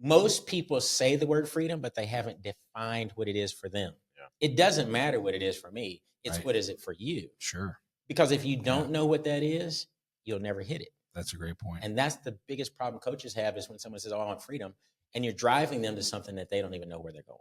most people say the word freedom, but they haven't defined what it is for them. Yeah. It doesn't matter what it is for me. It's right. What is it for you? Sure. Because if you don't know what that is, you'll never hit it. That's a great point. And that's the biggest problem coaches have is when someone says, oh, I want freedom, and you're driving them to something that they don't even know where they're going.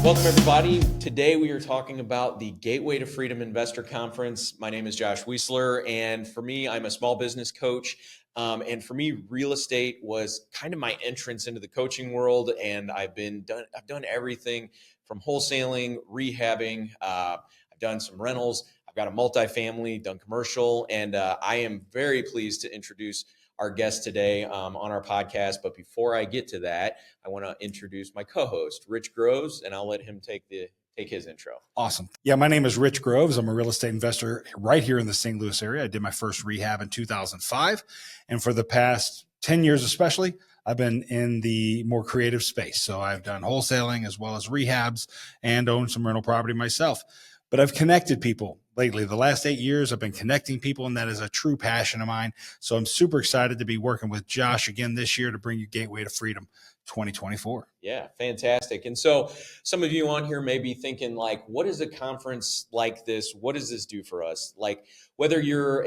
Welcome, everybody. Today we are talking about the Gateway to Freedom Investor Conference. My name is Josh Wiesler, and for me, I'm a small business coach. And for me, real estate was kind of my entrance into the coaching world, and I've done everything from wholesaling, rehabbing. I've done some rentals. I've got a multifamily, done commercial, and I am very pleased to introduce our guest today on our podcast. But before I get to that, I want to introduce my co-host, Rich Groves, and I'll let him take his intro. Awesome. Yeah, my name is Rich Groves. I'm a real estate investor right here in the St. Louis area. I did my first rehab in 2005. And for the past 10 years especially, I've been in the more creative space. So I've done wholesaling as well as rehabs and owned some rental property myself. But I've connected people lately. The last 8 years, I've been connecting people, and that is a true passion of mine. So I'm super excited to be working with Josh again this year to bring you Gateway to Freedom 2024. Yeah, fantastic. And so some of you on here may be thinking, like, what is a conference like this? What does this do for us? Like, whether you're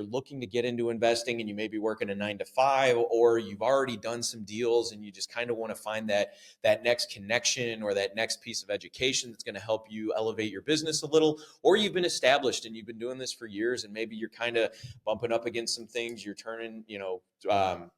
looking to get into investing and you may be working a 9-to-5, or you've already done some deals and you just kind of want to find that next connection or that next piece of education that's going to help you elevate your business a little, or you've been established and you've been doing this for years and maybe you're kind of bumping up against some things, you're turning,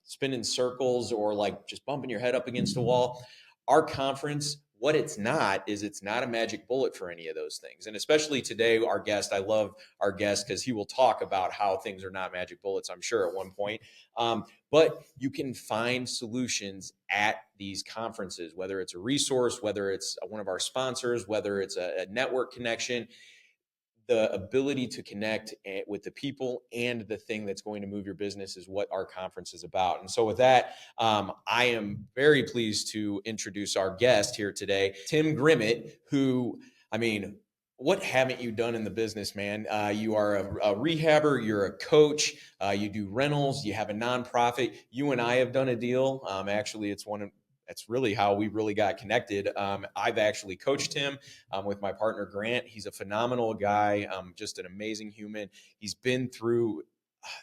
spinning circles or like just bumping your head up against a wall. Our conference, what it's not a magic bullet for any of those things. And especially today, our guest, I love our guest because he will talk about how things are not magic bullets, I'm sure, at one point. But you can find solutions at these conferences, whether it's a resource, whether it's one of our sponsors, whether it's a network connection. The ability to connect with the people and the thing that's going to move your business is what our conference is about. And so with that, I am very pleased to introduce our guest here today, Tim Grimmett, who, what haven't you done in the business, man? You are a rehabber, you're a coach, you do rentals, you have a nonprofit. You and I have done a deal. Actually, that's really how we really got connected. I've actually coached him with my partner, Grant. He's a phenomenal guy, just an amazing human. He's been through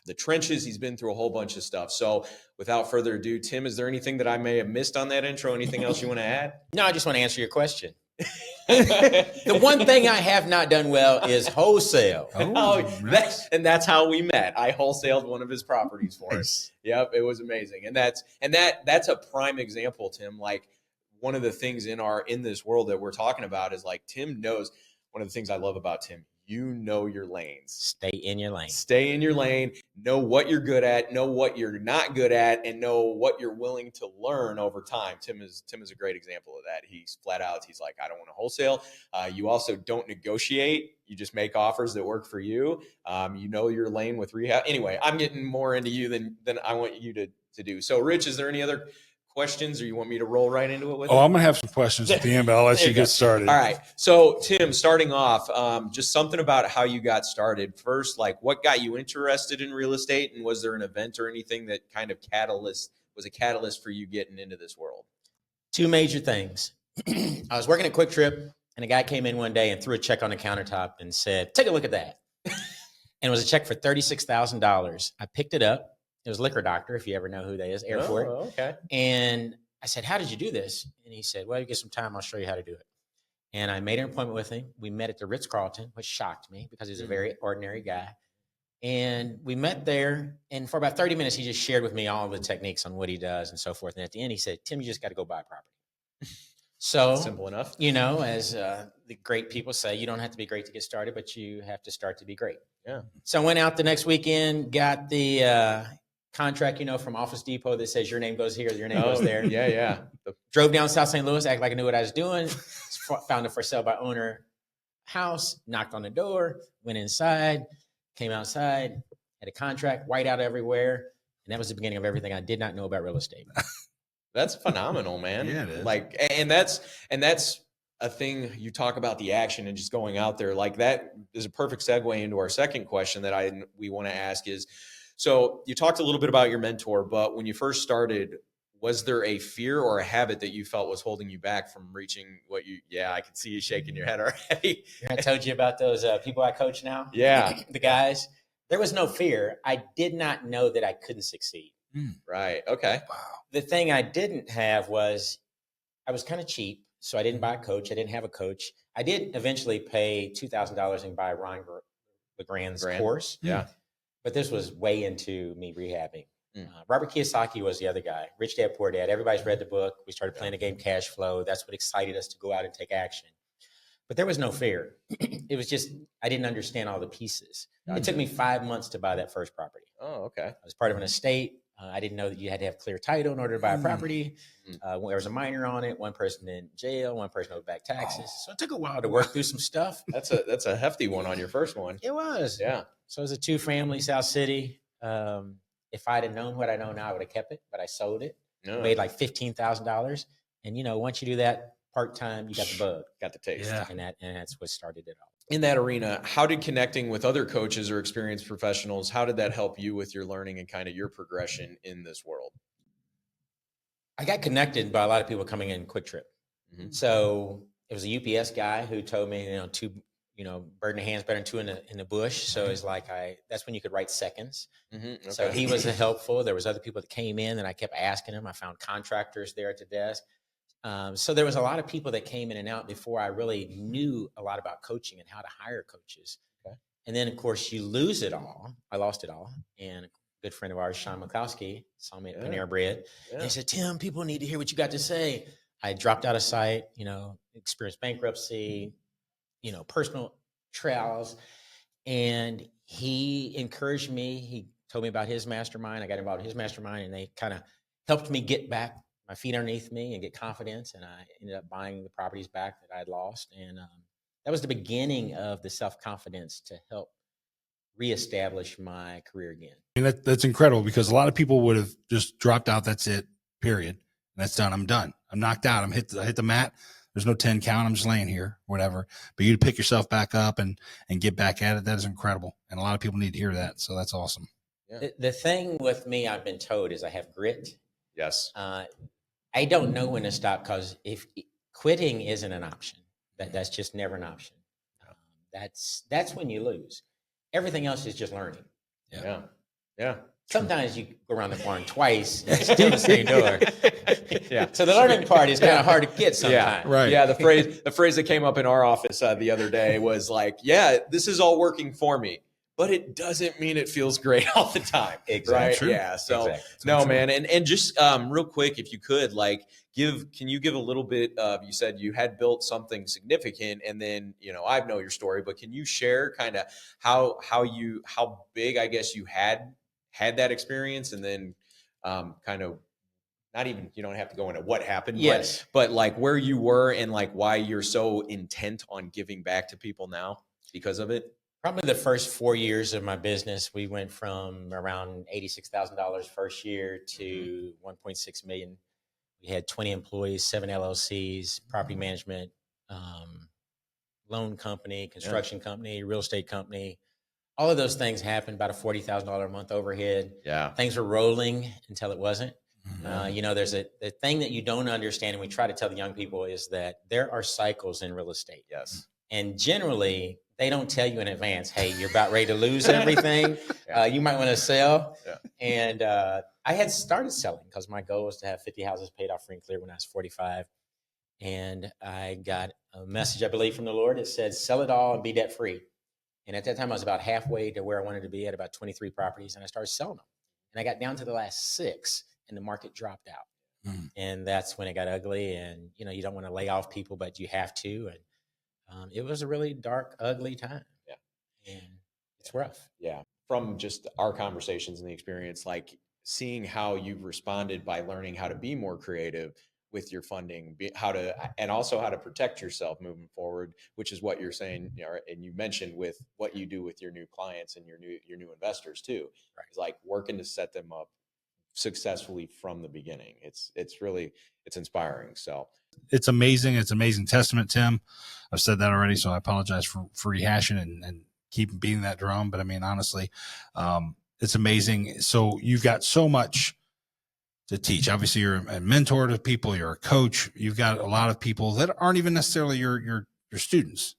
the trenches. He's been through a whole bunch of stuff. So without further ado, Tim, is there anything that I may have missed on that intro? Anything else you want to add? No, I just want to answer your question. The one thing I have not done well is wholesale. Nice. That's how we met. I wholesaled one of his properties for him. Yep, it was amazing. And that's a prime example, Tim. Like, one of the things in this world that we're talking about is, like, Tim knows. One of the things I love about Tim, you know your lanes. Stay in your lane. Stay in your lane. Know what you're good at. Know what you're not good at, and know what you're willing to learn over time. Tim is a great example of that. He's flat out. He's like, I don't want to wholesale. You also don't negotiate. You just make offers that work for you. You know your lane with rehab. Anyway, I'm getting more into you than I want you to do. So, Rich, is there any other questions, or you want me to roll right into it with I'm going to have some questions at the end, but I'll let you get started. All right. So, Tim, starting off, just something about how you got started. First, like, what got you interested in real estate, and was there an event or anything that kind of was a catalyst for you getting into this world? Two major things. I was working at Quick Trip, and a guy came in one day and threw a check on the countertop and said, take a look at that. And it was a check for $36,000. I picked it up. It was Liquor Doctor, if you ever know who that is, Airport. Oh, okay. And I said, how did you do this? And he said, well, you get some time, I'll show you how to do it. And I made an appointment with him. We met at the Ritz-Carlton, which shocked me because he's a very ordinary guy. And we met there, and for about 30 minutes, he just shared with me all the techniques on what he does and so forth. And at the end, he said, Tim, you just got to go buy property. So simple enough. As the great people say, you don't have to be great to get started, but you have to start to be great. Yeah. So I went out the next weekend, got the contract, from Office Depot that says your name goes here, your name goes there. Yeah. Drove down South St. Louis, acted like I knew what I was doing. Found a for sale by owner. house, knocked on the door, went inside, came outside, had a contract, whiteout everywhere. And that was the beginning of everything I did not know about real estate. That's phenomenal, man. Yeah, it is. Like, and that's a thing. You talk about the action and just going out there. Like, that is a perfect segue into our second question that we want to ask is, so you talked a little bit about your mentor, but when you first started, was there a fear or a habit that you felt was holding you back from reaching what I can see you shaking your head already. I told you about those people I coach now. Yeah. The guys. There was no fear. I did not know that I couldn't succeed. Right. Okay. Wow. The thing I didn't have was I was kind of cheap. So I didn't buy a coach. I didn't have a coach. I did eventually pay $2,000 and buy Ron LeGrand's course. Yeah. But this was way into me rehabbing. Robert Kiyosaki was the other guy. Rich Dad, Poor Dad. Everybody's read the book. We started playing the game Cash Flow. That's what excited us to go out and take action. But there was no fear. It was just, I didn't understand all the pieces. It took me 5 months to buy that first property. Oh, okay. I was part of an estate. I didn't know that you had to have clear title in order to buy a property. There was a minor on it, one person in jail, one person owed back taxes. So it took a while to work through some stuff. That's a hefty one on your first one. It was. Yeah. So it was a 2-family, South City. If I'd have known what I know now, I would have kept it, but I sold it. No. Made like $15,000. And, once you do that part-time, you got the bug. Got the taste. Yeah. And that's what started it all. In that arena, how did connecting with other coaches or experienced professionals, how did that help you with your learning and kind of your progression in this world? I got connected by a lot of people coming in Quick Trip. Mm-hmm. So it was a UPS guy who told me, bird in the hand's better than two in the bush. So it's like that's when you could write seconds. Mm-hmm. Okay. So he was helpful. There was other people that came in and I kept asking him. I found contractors there at the desk. So there was a lot of people that came in and out before I really knew a lot about coaching and how to hire coaches. Okay. And then, of course, you lose it all. I lost it all. And a good friend of ours, Sean McCloskey, saw me at Panera Bread. Yeah. And he said, Tim, people need to hear what you got to say. I dropped out of sight, experienced bankruptcy, personal trials. And he encouraged me. He told me about his mastermind. I got involved in his mastermind, and they kind of helped me get back my feet underneath me and get confidence. And I ended up buying the properties back that I'd lost. And that was the beginning of the self-confidence to help reestablish my career again. I mean, that's incredible, because a lot of people would have just dropped out. That's it, period. That's done. I'm done. I'm knocked out. I hit the mat. There's no 10 count. I'm just laying here, whatever. But you pick yourself back up and get back at it. That is incredible. And a lot of people need to hear that. So that's awesome. Yeah. The thing with me, I've been told, is I have grit. Yes. I don't know when to stop, because if quitting isn't an option, that's just never an option. That's when you lose. Everything else is just learning. Yeah. Sometimes you go around the barn twice and still the same door. Yeah. So the learning part is kind of hard to get sometimes. Yeah, right. Yeah. The phrase that came up in our office the other day was like, yeah, this is all working for me, but it doesn't mean it feels great all the time. Exactly. Right? True. Yeah. So Exactly. no, man. And just real quick, if you could, can you give a little bit of, you said you had built something significant, and then, I know your story, but can you share kind of how big, I guess, you had that experience, and then kind of, not even, you don't have to go into what happened, Yes. but like where you were and like why you're so intent on giving back to people now because of it? Probably the first 4 years of my business, we went from around $86,000 first year to 1.6 million. We had 20 employees, 7 LLCs, property management, loan company, construction company, real estate company. All of those things happened, about a $40,000 a month overhead. Yeah. Things were rolling until it wasn't. There's the thing that you don't understand, and we try to tell the young people, is that there are cycles in real estate. Yes. And generally, they don't tell you in advance, hey, you're about ready to lose everything. You might want to sell. Yeah. And I had started selling because my goal was to have 50 houses paid off free and clear when I was 45. And I got a message, I believe, from the Lord that said, sell it all and be debt free. And at that time, I was about halfway to where I wanted to be, at about 23 properties. And I started selling them. And I got down to the last 6, and the market dropped out. And that's when it got ugly. And, you don't want to lay off people, but you have to. And it was a really dark, ugly time. Yeah. And it's rough. Yeah. From just our conversations and the experience, like seeing how you've responded by learning how to be more creative, with your funding, and also how to protect yourself moving forward, which is what you're saying, and you mentioned with what you do with your new clients and your new investors too. Right. It's like working to set them up successfully from the beginning. It's inspiring. So it's amazing. It's amazing testament, Tim. I've said that already, so I apologize for rehashing and keep beating that drum. But I mean, honestly, it's amazing. So you've got so much to teach. Obviously, you're a mentor to people. You're a coach. You've got a lot of people that aren't even necessarily your students.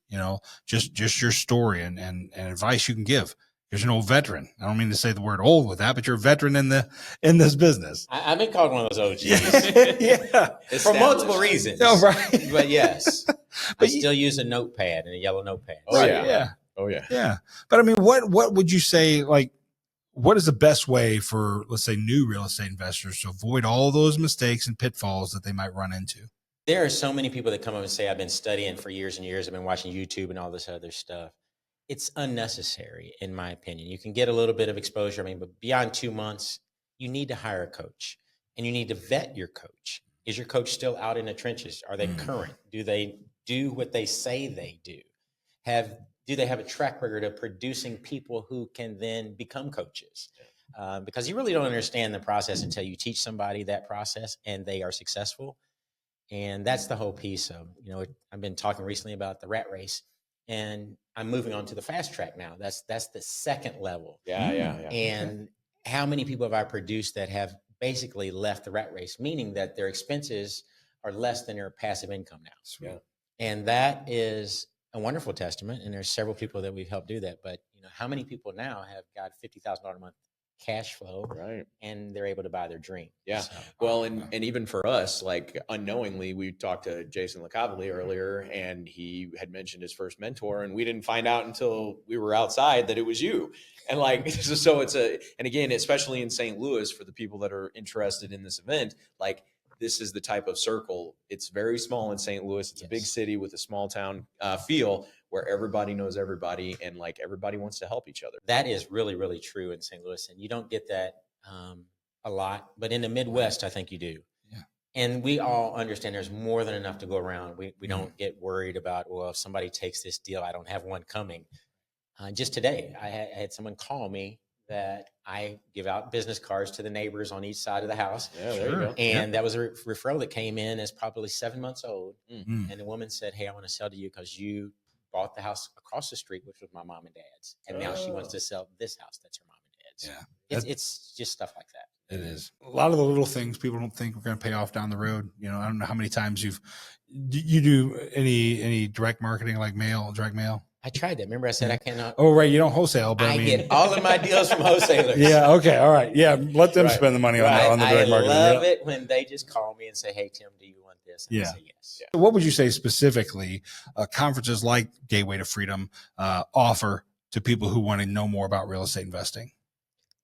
Just your story and advice you can give. Because you're an old veteran. I don't mean to say the word old with that, but you're a veteran in this business. I've been called one of those OGs. Yeah. For multiple reasons. Oh, right. But yes, I still use a notepad and a yellow notepad. Oh, Right, yeah. yeah. Oh yeah. Yeah. But I mean, what would you say, like, what is the best way for, let's say, new real estate investors to avoid all those mistakes and pitfalls that they might run into? There are so many people that come up and say, I've been studying for years and years. I've been watching YouTube and all this other stuff. It's unnecessary, in my opinion. You can get a little bit of exposure. I mean, but beyond 2 months, you need to hire a coach and you need to vet your coach. Is your coach still out in the trenches? Are they current? Do they do what they say they do? Do they have a track record of producing people who can then become coaches? Because you really don't understand the process until you teach somebody that process and they are successful. And that's the whole piece of, I've been talking recently about the rat race and I'm moving on to the fast track now. That's the second level. Yeah. And how many people have I produced that have basically left the rat race, meaning that their expenses are less than their passive income now. Sweet. Yeah. And that is a wonderful testament. And there's several people that we've helped do that. But how many people now have got $50,000 a month cash flow, right, and they're able to buy their dream? Yeah. So, well, and even for us, like unknowingly, we talked to Jason LeCavalier earlier, and he had mentioned his first mentor, and we didn't find out until we were outside that it was you. And like, so and again, especially in St. Louis, for the people that are interested in this event, like, this is the type of circle. It's very small in St. Louis. It's a big city with a small town feel where everybody knows everybody and like everybody wants to help each other. That is really, really true in St. Louis. And you don't get that a lot, but in the Midwest, I think you do. Yeah. And we all understand there's more than enough to go around. We don't get worried about, well, if somebody takes this deal, I don't have one coming. Just today, I had someone call me that I give out business cards to the neighbors on each side of the house. Yeah, there you go. And that was a referral that came in as probably 7 months old. Mm-hmm. And the woman said, hey, I want to sell to you because you bought the house across the street, which was my mom and dad's. And now she wants to sell this house. That's her mom and dad's. Yeah. It's just stuff like that. It is. A lot of the little things people don't think we're going to pay off down the road. I don't know how many times you do any direct marketing, like direct mail. I tried that. Remember I said I cannot. Oh, right. You don't wholesale, but I mean, get all of my deals from wholesalers. Yeah. Okay. All right. Yeah. Let them spend the money on the direct marketing. I love it when they just call me and say, hey, Tim, do you want this? And I say yes. Yeah. What would you say specifically conferences like Gateway to Freedom offer to people who want to know more about real estate investing?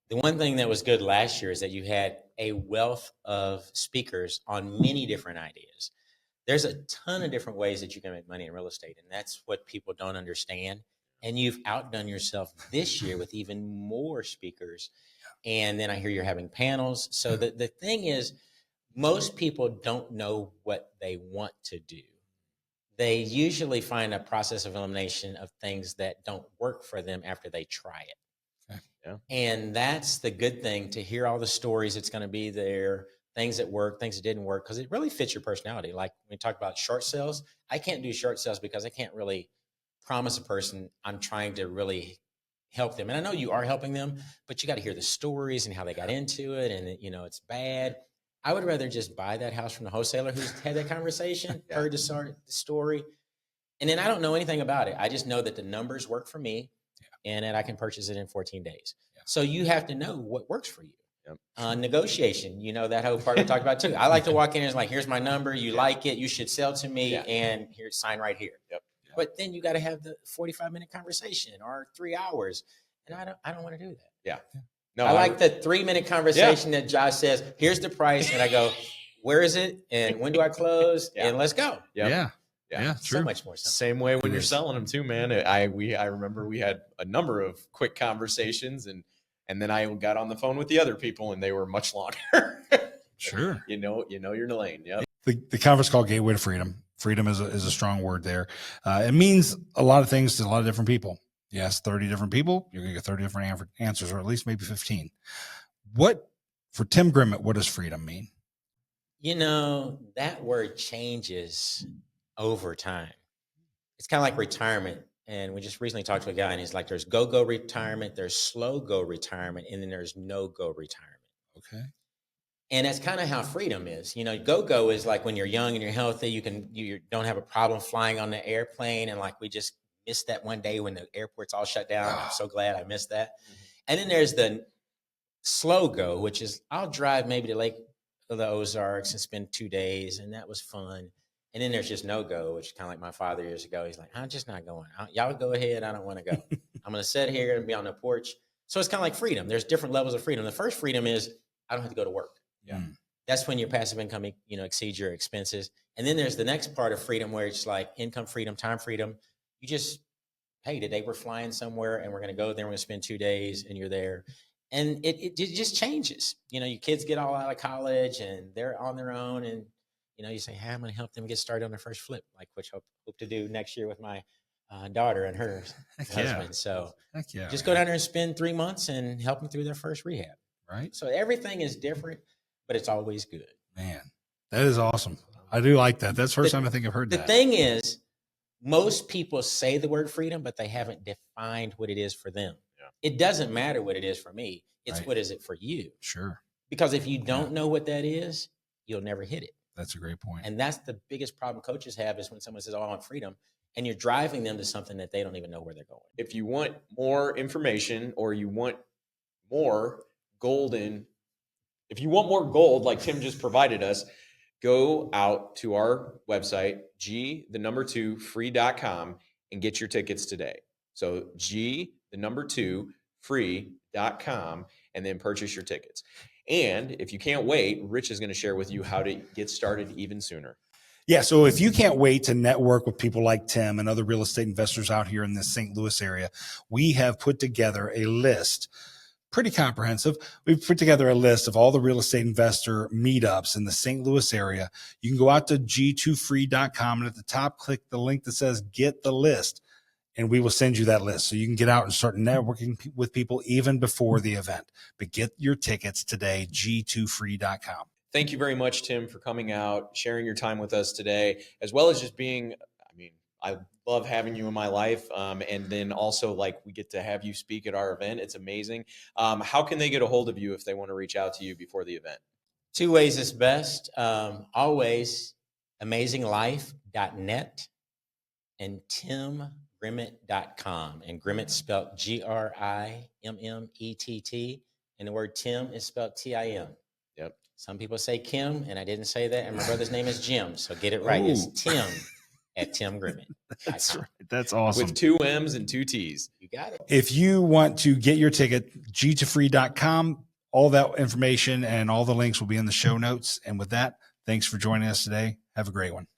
The one thing that was good last year is that you had a wealth of speakers on many different ideas. There's a ton of different ways that you can make money in real estate, and that's what people don't understand. And you've outdone yourself this year with even more speakers. And then I hear you're having panels. So the thing is, most people don't know what they want to do. They usually find a process of elimination of things that don't work for them after they try it. Okay. Yeah. And that's the good thing, to hear all the stories that's going to be there, things that work, things that didn't work, because it really fits your personality. Like when we talk about short sales, I can't do short sales because I can't really promise a person I'm trying to really help them. And I know you are helping them, but you got to hear the stories and how they got into it. And it's bad. I would rather just buy that house from the wholesaler who's had that conversation, heard the story. And then I don't know anything about it. I just know that the numbers work for me and that I can purchase it in 14 days. Yeah. So you have to know what works for you. Yep. Negotiation, that whole part we talked about too. I like to walk in and it's like, here's my number. You like it. You should sell to me. And here's sign right here. Yep. But then you got to have the 45-minute conversation or 3 hours. And I don't want to do that. Yeah. No, I like the 3-minute conversation that Josh says, here's the price. And I go, where is it? And when do I close? And let's go. Yep. Yeah, true. So much more simple. Same way when you're selling them too, man. I remember we had a number of quick conversations and then I got on the phone with the other people and they were much longer. Sure. You know your lane. Yep. The conference called Gateway to Freedom. Freedom is a strong word there. It means a lot of things to a lot of different people. You ask 30 different people, you're going to get 30 different answers, or at least maybe 15. For Tim Grimmett, what does freedom mean? You know, that word changes over time. It's kind of like retirement. And we just recently talked to a guy, and he's like, there's go-go retirement, there's slow-go retirement, and then there's no-go retirement. Okay. And that's kind of how freedom is. You know, go-go is like when you're young and you're healthy, you don't have a problem flying on the airplane. And like we just missed that one day when the airport's all shut down. I'm so glad I missed that. And then there's the slow go, which is I'll drive maybe to Lake of the Ozarks and spend 2 days, and that was fun. And then there's just no go, which is kind of like my father years ago. He's like, I'm just not going. Y'all go ahead. I don't want to go. I'm going to sit here and be on the porch. So it's kind of like freedom. There's different levels of freedom. The first freedom is I don't have to go to work. Yeah. That's when your passive income, exceeds your expenses. And then there's the next part of freedom where it's like income freedom, time freedom. You just, hey, today we're flying somewhere and we're going to go there. We're going to spend 2 days and you're there. And it just changes. Your kids get all out of college and they're on their own. And, you say, hey, I'm going to help them get started on their first flip, like which I hope to do next year with my daughter and her husband. So just go down there and spend 3 months and help them through their first rehab. Right. So everything is different, but it's always good. Man, that is awesome. I do like that. That's the first time I think I've heard that. The thing is, most people say the word freedom, but they haven't defined what it is for them. Yeah. It doesn't matter what it is for me. It's what is it for you? Sure. Because if you don't know what that is, you'll never hit it. That's a great point. And that's the biggest problem coaches have is when someone says, oh, I want freedom, and you're driving them to something that they don't even know where they're going. If you want more information or you want more gold like Tim just provided us, go out to our website, g2free.com, and get your tickets today. So g2free.com, and then purchase your tickets. And if you can't wait, Rich is going to share with you how to get started even sooner. Yeah. So if you can't wait to network with people like Tim and other real estate investors out here in the St. Louis area, we have put together a list, pretty comprehensive. We've put together a list of all the real estate investor meetups in the St. Louis area. You can go out to g2free.com and at the top, click the link that says get the list. And we will send you that list so you can get out and start networking with people even before the event. But get your tickets today, g2free.com. Thank you very much, Tim, for coming out, sharing your time with us today, as well as just being, I love having you in my life. And then also we get to have you speak at our event. It's amazing. How can they get a hold of you if they want to reach out to you before the event? 2 ways is best. Always amazinglife.net and timgrimmett.com. And Grimmett spelled Grimett. And the word Tim is spelled Tim. Yep. Some people say Kim, and I didn't say that. And my brother's name is Jim. So get it right. Ooh. It's Tim at timgrimmett.com. That's right. That's awesome. With 2 M's and 2 T's. You got it. If you want to get your ticket, g2free.com, all that information and all the links will be in the show notes. And with that, thanks for joining us today. Have a great one.